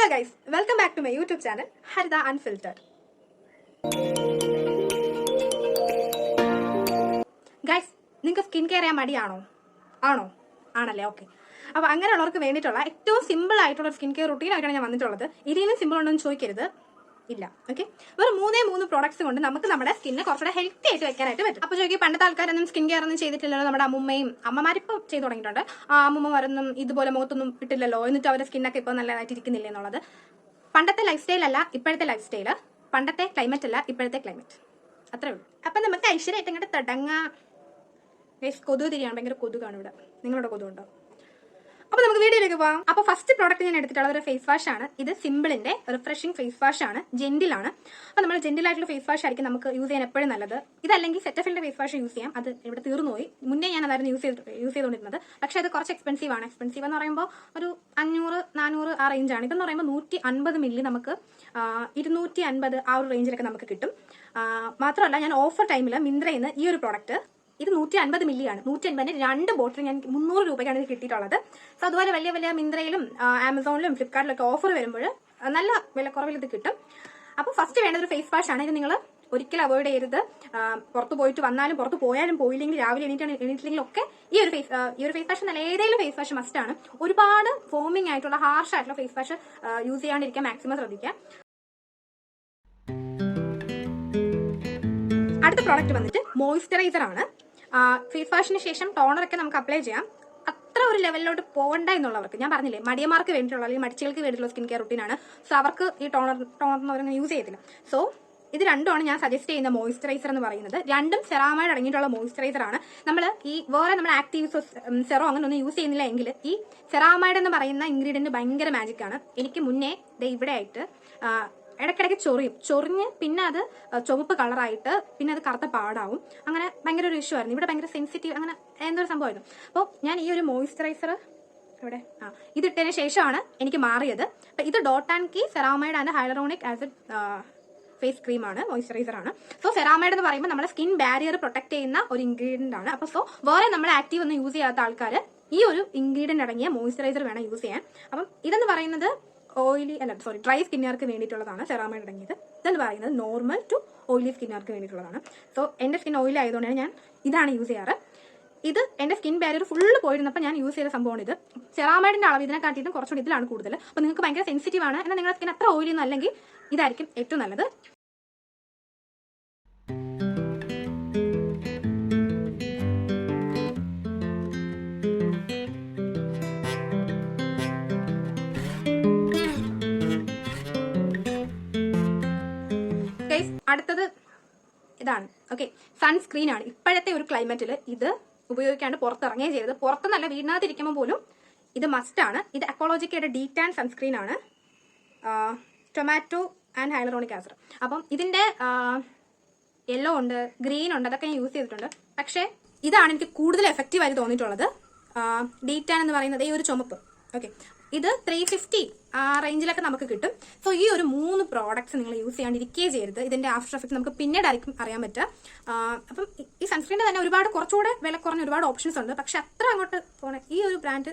Hello guys, welcome back to my YouTube channel Haritha unfiltered. Guys, നിങ്ങൾക്ക് skin care ചെയ്യാൻ മടിയാണോ? ആണല്ലേ, ഓക്കെ. അപ്പോൾ അങ്ങനെയുള്ളവർക്ക് വേണ്ടിയിട്ടുള്ള ഏറ്റവും സിമ്പിൾ ആയിട്ടുള്ള സ്കിൻ കെയർ റുട്ടീൻ ആയിട്ടാണ് ഞാൻ വന്നിട്ടുള്ളത്. ഇതിനും സിമ്പിൾ ഉണ്ടോ എന്ന് ചോദിക്കരുത്, ഇല്ല. ഓക്കെ, വെറും മൂന്ന് പ്രോഡക്ട്സ് കൊണ്ട് നമുക്ക് നമ്മുടെ സ്കിന്നെ കുറച്ചുകൂടെ ഹെൽത്തി ആയിട്ട് വെക്കാനായിട്ട് പറ്റും. അപ്പോൾ ചോദിക്കും, പണ്ടത്തെ ആൾക്കാരൊന്നും സ്കിൻ കെയർ ഒന്നും ചെയ്തിട്ടില്ലല്ലോ, നമ്മുടെ അമ്മൂമ്മയും അമ്മമാരിപ്പോൾ ചെയ്തു തുടങ്ങിയിട്ടുണ്ട്. അമ്മൂമ്മമാരൊന്നും ഇതുപോലെ മുഖത്തൊന്നും ഇട്ടില്ലല്ലോ, എന്നിട്ട് അവരുടെ സ്കിന്നൊക്കെ ഇപ്പോൾ നല്ലതായിട്ട് ഇരിക്കുന്നില്ല എന്നുള്ളത്. പണ്ടത്തെ ലൈഫ് സ്റ്റൈൽ അല്ല ഇപ്പോഴത്തെ ലൈഫ് സ്റ്റൈല്, പണ്ടത്തെ ക്ലൈമറ്റ് അല്ല ഇപ്പോഴത്തെ ക്ലൈമറ്റ്, അത്രേ ഉള്ളൂ. അപ്പം നമുക്ക് ഐശ്വര്യമായിട്ട് ഇങ്ങോട്ട് തുടങ്ങാം. കൊതുക് തിരിയാണ്, ഭയങ്കര കൊതുകാണ് ഇവിടെ. നിങ്ങളുടെ കൊതുകുണ്ടോ? അപ്പോൾ നമുക്ക് വീഡിയോയിലേക്ക് പോകാം. അപ്പോൾ ഫസ്റ്റ് പ്രോഡക്റ്റ് ഞാൻ എടുത്തിട്ടുള്ള ഒരു ഫേസ് വാഷ് ആണ്. ഇത് സിമ്പിളിന്റെ റിഫ്രഷിംഗ് ഫേസ് വാഷ് ആണ്, ജെന്റിലാണ്. അപ്പോൾ നമ്മൾ ജെന്റിലായിട്ടുള്ള ഫേസ് വാഷ് ആയിരിക്കും നമുക്ക് യൂസ് ചെയ്യാൻ എപ്പോഴും നല്ലത്. ഇതല്ലെങ്കിൽ സെറ്റഫിലിന്റെ ഫേസ് വാഷ് യൂസ് ചെയ്യാം. അത് ഇവിടെ തീർന്നു പോയി. മുന്നേ ഞാൻ അതായിരുന്നു യൂസ് ചെയ്തുകൊണ്ടിരുന്നത്. പക്ഷേ അത് കുറച്ച് എക്സ്പെൻസീവ് ആണ്. എക്സ്പെൻസീവ് എന്ന് പറയുമ്പോൾ ഒരു 500-400 ആ റേഞ്ചാണ്. ഇതെന്ന് പറയുമ്പോൾ 150 മില്ലി നമുക്ക് 250 ആ ഒരു റേഞ്ചിലൊക്കെ നമുക്ക് കിട്ടും. മാത്രമല്ല, ഞാൻ ഓഫർ ടൈമിൽ മിന്ത്രയിൽ നിന്ന് ഈ ഒരു പ്രോഡക്റ്റ്, ഇത് 150 മില്ലിയാണ്. 150 2 ബോട്ടിൽ ഞാൻ 300 രൂപയ്ക്കാണ് ഇത് കിട്ടിയിട്ടുള്ളത്. സോ അതുപോലെ വലിയ മിന്ത്രയിലും ആമസോണിലും ഫ്ലിപ്കാർട്ടിലൊക്കെ ഓഫർ വരുമ്പോൾ നല്ല വിലക്കുറവിൽ ഇത് കിട്ടും. അപ്പോൾ ഫസ്റ്റ് വേണ്ടത് ഒരു ഫേസ് വാഷ് ആണ്. ഇത് നിങ്ങൾ ഒരിക്കലും അവോയ്ഡ് ചെയ്യരുത്. പുറത്ത് പോയിട്ട് വന്നാലും, പുറത്ത് പോയാലും പോയില്ലെങ്കിൽ, രാവിലെ എണീറ്റില്ലെങ്കിലും ഒക്കെ ഈ ഒരു ഫേസ് വാഷ് നല്ല ഏതെങ്കിലും ഫേസ് വാഷ് മസ്റ്റ് ആണ്. ഒരുപാട് ഫോമിംഗ് ആയിട്ടുള്ള ഹാർഷ് ആയിട്ടുള്ള ഫേസ് വാഷ് യൂസ് ചെയ്യാണ്ടിരിക്കാൻ മാക്സിമം ശ്രദ്ധിക്കുക. അടുത്ത പ്രോഡക്റ്റ് വന്നിട്ട് മോയ്സ്ചറൈസർ ആണ്. ഫേസ് വാഷിന് ശേഷം ടോണറൊക്കെ നമുക്ക് അപ്ലൈ ചെയ്യാം. അത്ര ഒരു ലെവലിലോട്ട് പോകണ്ട എന്നുള്ളവർക്ക്, ഞാൻ പറഞ്ഞില്ലേ, മടിയന്മാർക്ക് വേണ്ടിയിട്ടുള്ള അല്ലെങ്കിൽ മടിച്ചുകൾക്ക് വേണ്ടിയിട്ടുള്ള സ്കിൻ കെയർ റുട്ടീനാണ്. സോ അവർക്ക് ഈ ടോണർ അവരൊന്നും യൂസ് ചെയ്യത്തില്ല. സോ ഇത് രണ്ടുമാണ് ഞാൻ സജസ്റ്റ് ചെയ്യുന്ന മോയ്സ്ചറൈസർ എന്ന് പറയുന്നത്. രണ്ടും സെറാമൈഡ് അടങ്ങിയിട്ടുള്ള മോയ്സ്ചറൈസർ ആണ്. നമ്മൾ നമ്മൾ ആക്റ്റീവ് സെറോ അങ്ങനെ ഒന്നും യൂസ് ചെയ്യുന്നില്ല എങ്കിൽ ഈ സെറാമൈഡ് എന്ന് പറയുന്ന ഇൻഗ്രീഡിയന്റ് ഭയങ്കര മാജിക് ആണ്. എനിക്ക് മുന്നേ ഇവിടെ ആയിട്ട് ഇടയ്ക്കിടയ്ക്ക് ചൊറിഞ്ഞ് പിന്നെ അത് ചുവപ്പ് കളറായിട്ട് പിന്നെ അത് കറുത്ത പാടാവും. അങ്ങനെ ഭയങ്കര ഒരു ഇഷ്യൂ ആയിരുന്നു. ഇവിടെ ഭയങ്കര സെൻസിറ്റീവ്, അങ്ങനെ എന്തൊരു സംഭവമായിരുന്നു. അപ്പോൾ ഞാൻ ഈ ഒരു മോയ്സ്ചറൈസർ ഇവിടെ ഇതിട്ടതിന് ശേഷമാണ് എനിക്ക് മാറിയത്. അപ്പം ഇത് Dot and Key ceramide and hyaluronic acid face ക്രീമാണ്, മോയ്സ്ചറൈസർ ആണ്. സോ സെറാമൈഡ് എന്ന് പറയുമ്പോൾ നമ്മുടെ സ്കിൻ ബാരിയർ പ്രൊട്ടക്ട് ചെയ്യുന്ന ഒരു ഇൻഗ്രീഡിയന്റ് ആണ്. അപ്പോൾ സോ വേറെ നമ്മൾ ആക്റ്റീവ് ഒന്നും യൂസ് ചെയ്യാത്ത ആൾക്കാർ ഈ ഒരു ഇൻഗ്രീഡിയന്റ് അടങ്ങിയ മോയ്സ്ചറൈസർ വേണം യൂസ് ചെയ്യാൻ. അപ്പം ഇതെന്ന് പറയുന്നത് ഡ്രൈ സ്കിന്നുകാർക്ക് വേണ്ടിയിട്ടുള്ളതാണ് സെറാമൈഡ് അടങ്ങിയത്. ഇതെന്ന് പറയുന്നത് നോർമൽ ടു ഓയിലി സ്കിന്നുകാർക്ക് വേണ്ടിയിട്ടുള്ളതാണ്. സോ എൻ്റെ സ്കിൻ ഓയിലി ആയതുകൊണ്ടാണ് ഞാൻ ഇതാണ് യൂസ് ചെയ്യാറ്. ഇത് എൻ്റെ സ്കിൻ ബാരിയർ ഫുള്ള് പോയിരുന്നപ്പോൾ ഞാൻ യൂസ് ചെയ്ത സംഭവമാണ് ഇത്. സെറാമൈഡിന്റെ അളവ് ഇതിനെക്കാട്ടിയിട്ടും കുറച്ചുകൂടി ഇതിലാണ് കൂടുതൽ. അപ്പോൾ നിങ്ങൾക്ക് ഭയങ്കര സെൻസിറ്റീവ് ആണ്, എന്നാൽ നിങ്ങളുടെ സ്കിൻ അത്ര ഓയിലി ഒന്നും അല്ലെങ്കിൽ ഇതായിരിക്കും ഏറ്റവും നല്ലത്. അടുത്തത് ഇതാണ്. ഓക്കെ, സൺസ്ക്രീൻ ആണ്. ഇപ്പോഴത്തെ ഒരു ക്ലൈമറ്റിൽ ഇത് ഉപയോഗിക്കാണ്ട് പുറത്തിറങ്ങുകയും ചെയ്തത്. പുറത്തുനിന്നല്ല, വീടിനകത്തിരിക്കുമ്പോൾ പോലും ഇത് മസ്റ്റ് ആണ്. ഇത് അക്കോളജിക്കയുടെ ഡീറ്റാൻ സൺസ്ക്രീൻ ആണ്, ടൊമാറ്റോ ആൻഡ് ഹൈലറോണിക് ആസിഡ്. അപ്പം ഇതിന്റെ യെല്ലോ ഉണ്ട്, ഗ്രീൻ ഉണ്ട്, അതൊക്കെ ഞാൻ യൂസ് ചെയ്തിട്ടുണ്ട്. പക്ഷേ ഇതാണ് എനിക്ക് കൂടുതൽ എഫക്റ്റീവ് ആയിട്ട് തോന്നിയിട്ടുള്ളത്. ഡീറ്റാൻ എന്ന് പറയുന്നത് ഈ ഒരു ചുമപ്പ്. ഓക്കെ, ഇത് 350 ആ റേഞ്ചിലൊക്കെ നമുക്ക് കിട്ടും. സോ ഈ ഒരു 3 പ്രോഡക്ട്സ് നിങ്ങൾ യൂസ് ചെയ്യാണ്ടിരിക്കുകയും ചെയ്യരുത്. ഇതിന്റെ ആഫ്റ്റർ എഫക്ട് നമുക്ക് പിന്നീടായിരിക്കും അറിയാൻ പറ്റുക. അപ്പം ഈ സൺസ്ക്രീനിന്റെ തന്നെ കുറച്ചുകൂടെ വില കുറഞ്ഞ ഒരുപാട് ഓപ്ഷൻസ് ഉണ്ട്. പക്ഷെ അത്ര അങ്ങോട്ട് പോണേ ഈ ഒരു ബ്രാൻഡ്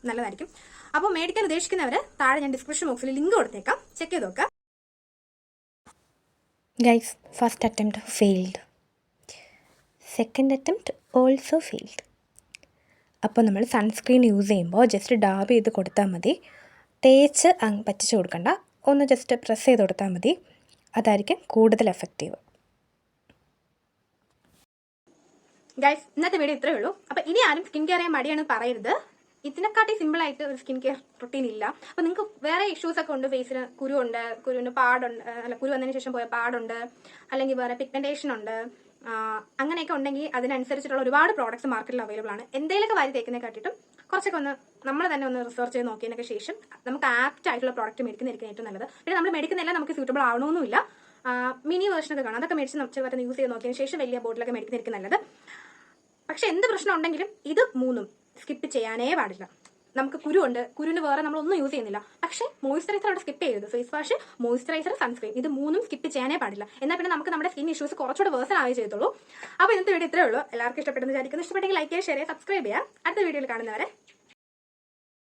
നല്ലതായിരിക്കും. അപ്പോൾ മേടിക്കാൻ ഉദ്ദേശിക്കുന്നവർ താഴെ ഞാൻ ഡിസ്ക്രിപ്ഷൻ ബോക്സിൽ ലിങ്ക് കൊടുത്തേക്കാം, ചെക്ക് ചെയ്ത് നോക്കാം. Guys, first attempt failed, second attempt also failed. അപ്പോൾ നമ്മൾ സൺസ്ക്രീൻ യൂസ് ചെയ്യുമ്പോൾ ജസ്റ്റ് ഡാബ് ചെയ്ത് കൊടുത്താൽ മതി. തേച്ച് പറ്റിച്ച് കൊടുക്കണ്ട, ഒന്ന് ജസ്റ്റ് പ്രസ് ചെയ്ത് കൊടുത്താൽ മതി. അതായിരിക്കും കൂടുതൽ എഫക്റ്റീവ്. ഗൈസ്, ഇന്നത്തെ വീഡിയോ ഇത്രയേ ഉള്ളൂ. അപ്പോൾ ഇനി ആരും സ്കിൻ കെയർ ചെയ്യാൻ മടിയാണ് പറയരുത്. ഇതിനെക്കാട്ടി സിമ്പിളായിട്ട് ഒരു സ്കിൻ കെയർ റുട്ടീൻ ഇല്ല. അപ്പോൾ നിങ്ങൾക്ക് വേറെ ഇഷ്യൂസ് ഒക്കെ ഉണ്ട്, ഫേസിന് കുരുവിന് പാടുണ്ട്, കുരു വന്നതിന് ശേഷം പോയ പാടുണ്ട്, അല്ലെങ്കിൽ വേറെ പിഗ്മെന്റേഷൻ ഉണ്ട്, അങ്ങനെയൊക്കെ ഉണ്ടെങ്കിൽ അതിനനുസരിച്ചിട്ടുള്ള ഒരുപാട് പ്രോഡക്ട്സ് മാർക്കറ്റിൽ അവൈലബിൾ ആണ്. എന്തെങ്കിലുമൊക്കെ വാരി തേക്കുന്നതിനെ കാട്ടിയിട്ടും കുറച്ചൊക്കെ ഒന്ന് നമ്മൾ തന്നെ ഒന്ന് റിസർച്ച് ചെയ്ത് നോക്കിയതിനൊക്കെ ശേഷം നമുക്ക് ആപ്റ്റ് ആയിട്ടുള്ള പ്രോഡക്റ്റ് മേടിക്കുന്നതായിരിക്കും ഏറ്റവും നല്ലത്. പിന്നെ നമ്മൾ മേടിക്കുന്നില്ല നമുക്ക് സ്യൂട്ടബിൾ ആവണമെന്നില്ല. മിനി വേർഷനൊക്കെ കാണാം, അതൊക്കെ മേടിച്ച് നമുക്ക് യൂസ് ചെയ്ത് നോക്കിയതിന് ശേഷം വലിയ ബോട്ടിലൊക്കെ മേടിക്കുന്നതായിരിക്കും നല്ലത്. പക്ഷെ എന്ത് പ്രശ്നം ഉണ്ടെങ്കിലും ഇത് 3 സ്കിപ്പ് ചെയ്യാനേ പാടില്ല. നമുക്ക് കുരുവിന് വേറെ നമ്മളൊന്നും യൂസ് ചെയ്യുന്നില്ല. പക്ഷേ മോയ്സ്ചറൈസർ അവിടെ സ്കിപ്പ് ചെയ്യരുത്. ഫേസ് വാഷ്, മോയ്സ്ചറൈസർ, സൺസ്ക്രീൻ, ഇത് 3 സ്കിപ്പ് ചെയ്യാനേ പാടില്ല. എന്നാൽ പിന്നെ നമുക്ക് നമ്മുടെ സ്കിൻ ഇഷ്യൂസ് കുറച്ചുകൂടെ വേഴ്സൺ ആവേ ചെയ്തുള്ളൂ. അപ്പോൾ ഇന്നത്തെ വീഡിയോ ഇത്രയേ ഉള്ളൂ. എല്ലാവർക്കും ഇഷ്ടപ്പെട്ടെന്ന് വിചാരിക്കുന്നു. ഇഷ്ടപ്പെട്ടെങ്കിൽ ലൈക്ക് ചെയ്യുക, ഷെയർ ചെയ്യുക, സബ്സ്ക്രൈബ് ചെയ്യുക. അടുത്ത വീഡിയോയിൽ കാണുന്നവരെ